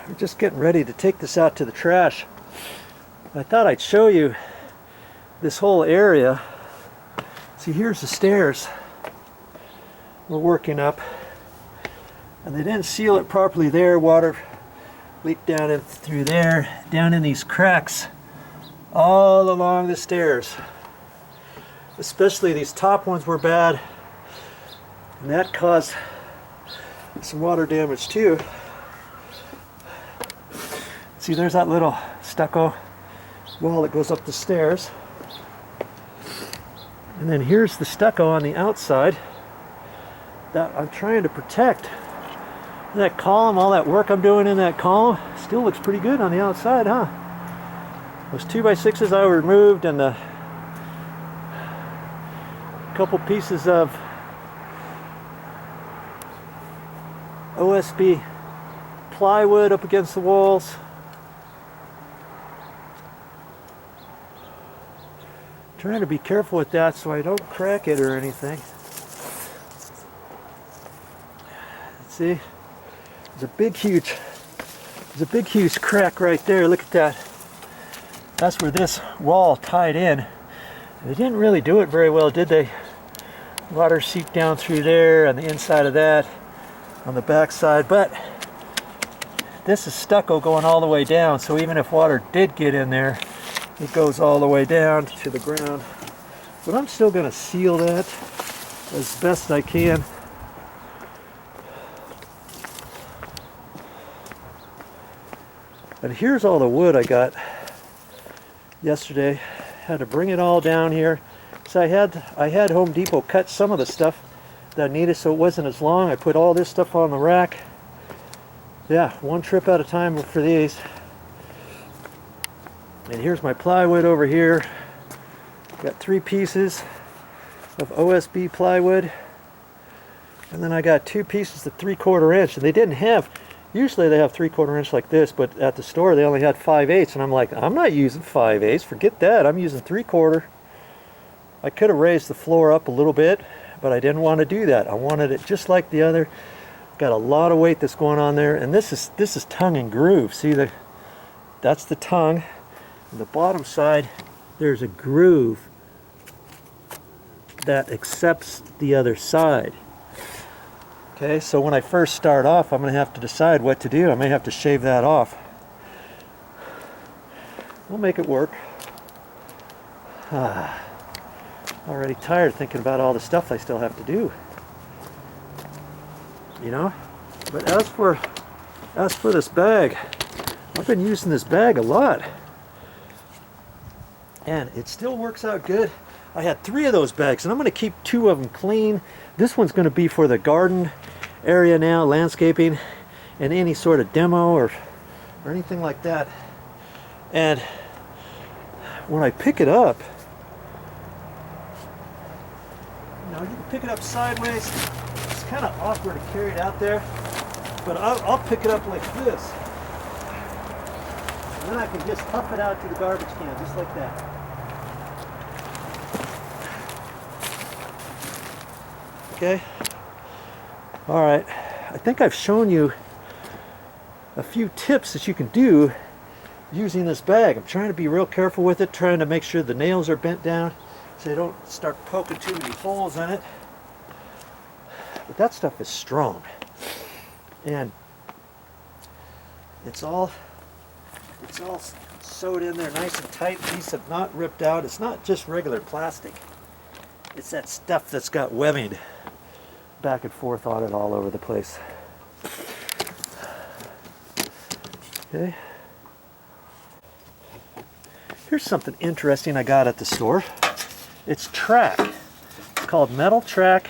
we're just getting ready to take this out to the trash. I thought I'd show you this whole area. See, here's the stairs we're working up, and they didn't seal it properly there. Water leaked down in through there, down in these cracks all along the stairs. Especially these top ones were bad, and that caused some water damage too. See, there's that little stucco wall that goes up the stairs. And then here's the stucco on the outside that I'm trying to protect. That column, all that work I'm doing in that column, still looks pretty good on the outside, huh? Those 2x6s I removed, and a couple pieces of OSB plywood up against the walls. Trying to be careful with that so I don't crack it or anything. See, there's a big huge crack right there. Look at that. That's where this wall tied in. They didn't really do it very well, did they? Water seeped down through there on the inside of that, on the back side, but this is stucco going all the way down, so even if water did get in there, it goes all the way down to the ground. But I'm still going to seal that as best I can. And here's all the wood I got yesterday. Had to bring it all down here. So I had Home Depot cut some of the stuff that I needed so it wasn't as long. I put all this stuff on the rack. Yeah, one trip at a time for these. And here's my plywood over here. Got 3 pieces of OSB plywood. And then I got 2 pieces of 3/4 inch. And they didn't have, usually they have 3/4 inch like this, but at the store they only had 5/8. And I'm like, I'm not using 5/8, forget that. I'm using 3/4. I could have raised the floor up a little bit, but I didn't want to do that. I wanted it just like the other. Got a lot of weight that's going on there. And this is tongue and groove. See, that's the tongue. On the bottom side, there's a groove that accepts the other side. Okay, so when I first start off, I'm going to have to decide what to do. I may have to shave that off. We'll make it work. Already tired thinking about all the stuff I still have to do. You know? But as for this bag, I've been using this bag a lot. And it still works out good. I had 3 of those bags, and I'm going to keep 2 of them clean. This one's going to be for the garden area now, landscaping, and any sort of demo or anything like that. And when I pick it up, you can pick it up sideways. It's kind of awkward to carry it out there, but I'll pick it up like this. And then I can just puff it out to the garbage can, just like that. Okay. All right. I think I've shown you a few tips that you can do using this bag. I'm trying to be real careful with it, trying to make sure the nails are bent down so they don't start poking too many holes in it. But that stuff is strong. And it's all sewed in there nice and tight. These have not ripped out. It's not just regular plastic. It's that stuff that's got webbing back and forth on it all over the place. Okay. Here's something interesting I got at the store. It's track. It's called metal track.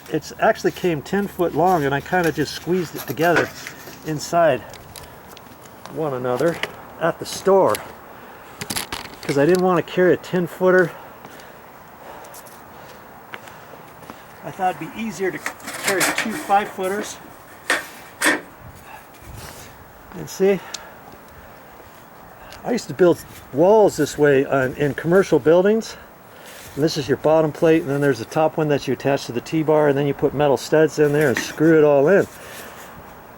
It's actually came 10 foot long, and I kind of just squeezed it together inside one another at the store because I didn't want to carry a 10-footer. I thought it'd be easier to carry 2 5-footers. And see, I used to build walls this way in commercial buildings. And this is your bottom plate, and then there's the top one that you attach to the T-bar, and then you put metal studs in there and screw it all in.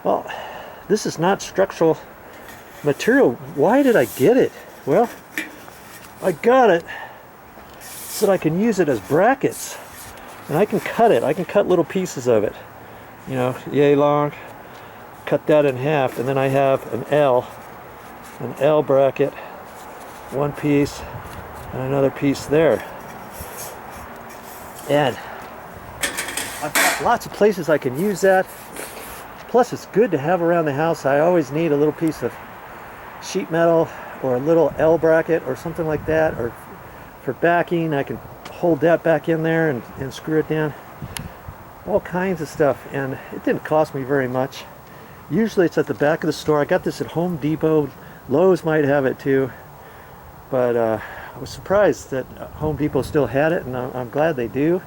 Well, this is not structural material. Why did I get it? Well, I got it so that I can use it as brackets. And I can cut it. I can cut little pieces of it. You know, yay long. Cut that in half. And then I have an L bracket. One piece and another piece there. And I've got lots of places I can use that. Plus it's good to have around the house. I always need a little piece of sheet metal or a little L bracket or something like that, or for backing I can hold that back in there and screw it down. All kinds of stuff, and it didn't cost me very much. Usually it's at the back of the store. I got this at Home Depot. Lowe's might have it too, but I was surprised that Home Depot still had it, and I'm glad they do.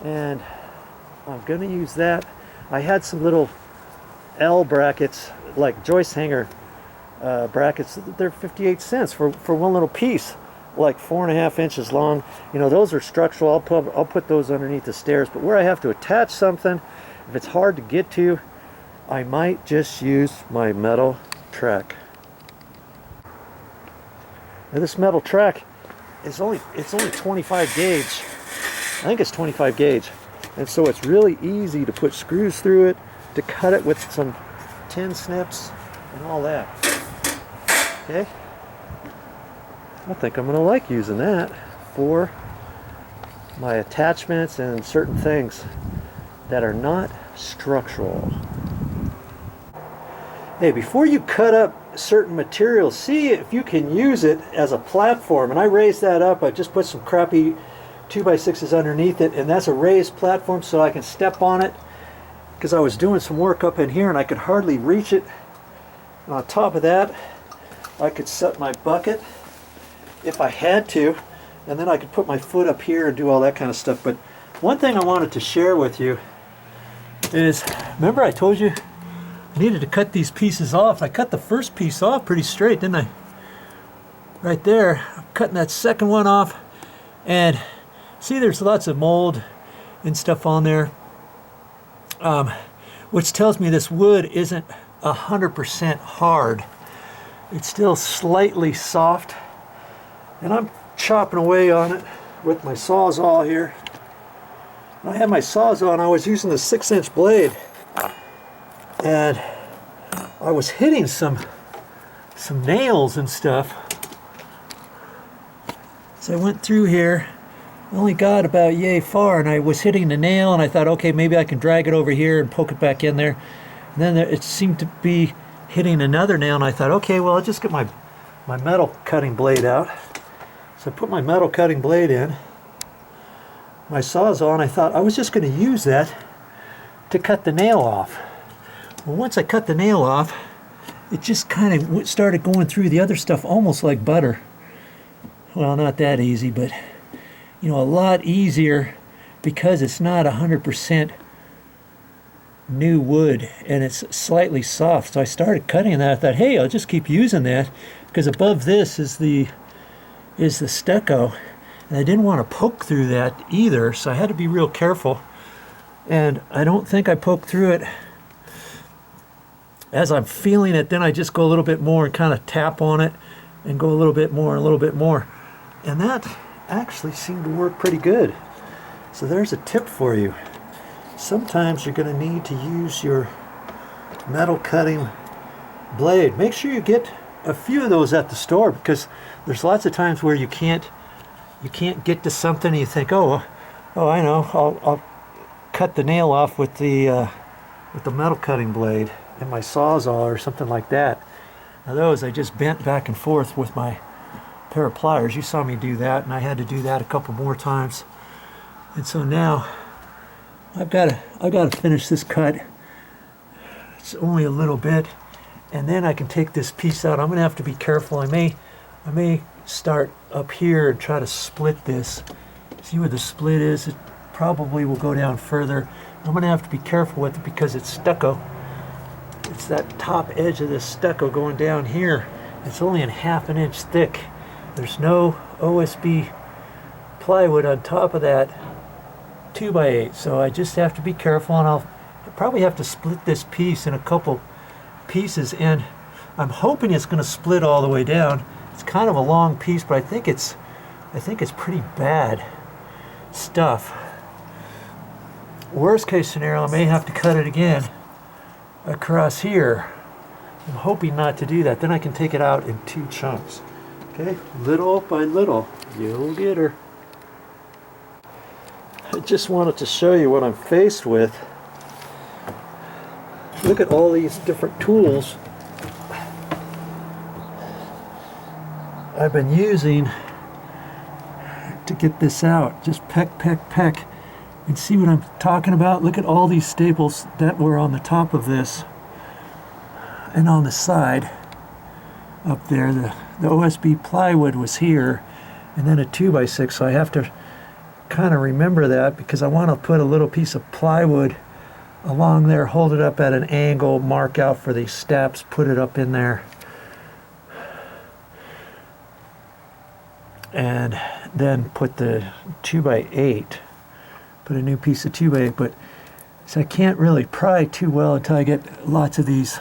And I'm gonna use that. I had some little L brackets, like joist hanger brackets. They're 58 cents for one little piece, like 4.5 inches long. You know, those are structural. I'll put those underneath the stairs. But where I have to attach something, if it's hard to get to, I might just use my metal track. Now this metal track is only 25 gauge. I think it's 25 gauge. And so it's really easy to put screws through it, to cut it with some tin snips and all that. Okay? I think I'm going to like using that for my attachments and certain things that are not structural. Hey, before you cut up certain materials, see if you can use it as a platform. And I raised that up. I just put some crappy 2x6s underneath it, and that's a raised platform so I can step on it, because I was doing some work up in here and I could hardly reach it. And on top of that, I could set my bucket if I had to, and then I could put my foot up here and do all that kind of stuff. But one thing I wanted to share with you is, remember I told you I needed to cut these pieces off. I cut the first piece off pretty straight, didn't I? Right there. I'm cutting that second one off, and see, there's lots of mold and stuff on there, which tells me this wood isn't 100% hard. It's still slightly soft, and I'm chopping away on it with my Sawzall here. When I had my Sawzall, and I was using the 6-inch blade, and I was hitting some nails and stuff. So I went through here, only got about yay far, and I was hitting the nail, and I thought, okay, maybe I can drag it over here and poke it back in there. And then it seemed to be hitting another nail, and I thought, okay, well, I'll just get my metal cutting blade out. So I put my metal cutting blade in, my Sawzall, and I thought I was just going to use that to cut the nail off. Well, once I cut the nail off, it just kind of started going through the other stuff almost like butter. Well, not that easy, but you know, a lot easier, because it's not 100% new wood and it's slightly soft. So I started cutting that. I thought, hey, I'll just keep using that, because above this is the stucco, and I didn't want to poke through that either, so I had to be real careful. And I don't think I poked through it. As I'm feeling it, then I just go a little bit more and kind of tap on it and go a little bit more and a little bit more. And that actually seemed to work pretty good. So there's a tip for you. Sometimes you're going to need to use your metal cutting blade. Make sure you get a few of those at the store, because there's lots of times where you can't get to something and you think, oh I know, I'll cut the nail off with the metal cutting blade and my Sawzall or something like that. Now those I just bent back and forth with my pair of pliers. You saw me do that, and I had to do that a couple more times. And so now I've got to finish this cut. It's only a little bit, and then I can take this piece out. I'm going to have to be careful. I may start up here and try to split this. See where the split is? It probably will go down further. I'm going to have to be careful with it because it's stucco. It's that top edge of this stucco going down here. It's only a ½ an inch thick. There's no OSB plywood on top of that 2x8, so I just have to be careful, and I'll probably have to split this piece in a couple pieces, and I'm hoping it's going to split all the way down. It's kind of a long piece, but I think it's pretty bad stuff. Worst case scenario, I may have to cut it again across here. I'm hoping not to do that. Then I can take it out in 2 chunks. Okay, little by little, you'll get her. I just wanted to show you what I'm faced with. Look at all these different tools I've been using to get this out. Just peck, peck, peck. And see what I'm talking about? Look at all these staples that were on the top of this and on the side up there. The OSB plywood was here, and then a 2x6, so I have to kind of remember that because I want to put a little piece of plywood along there, hold it up at an angle, mark out for these steps, put it up in there, and then put the 2x8, put a new piece of 2x8, but so I can't really pry too well until I get lots of these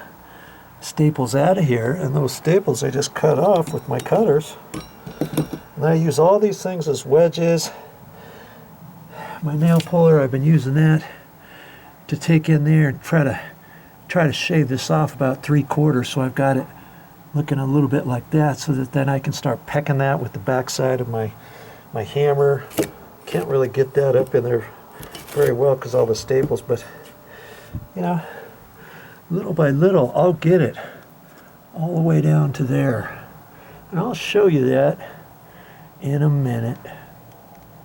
staples out of here, and those staples I just cut off with my cutters. And I use all these things as wedges. My nail puller, I've been using that to take in there and try to shave this off about 3/4, so I've got it looking a little bit like that, so that then I can start pecking that with the backside of my hammer. Can't really get that up in there very well because all the staples, but you know, little by little I'll get it all the way down to there, and I'll show you that in a minute.